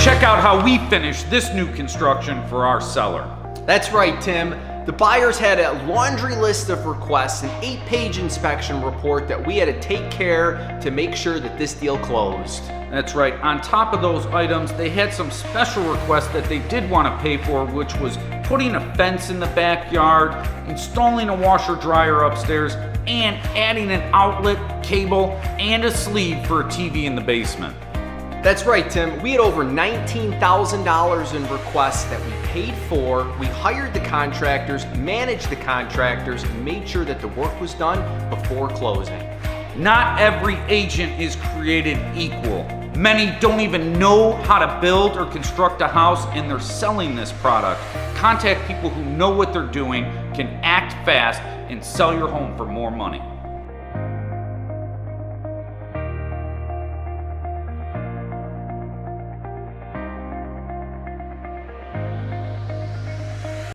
Check out how we finished this new construction for our seller. That's right, Tim. The buyers had a laundry list of requests, an 8-page inspection report that we had to take care to make sure that this deal closed. That's right. On top of those items, they had some special requests that they did want to pay for, which was putting a fence in the backyard, installing a washer dryer upstairs, and adding an outlet, cable, and a sleeve for a TV in the basement. That's right, Tim. We had over $19,000 in requests that we paid for. We hired the contractors, managed the contractors, and made sure that the work was done before closing. Not every agent is created equal. Many don't even know how to build or construct a house, and they're selling this product. Contact people who know what they're doing, can act fast, and sell your home for more money.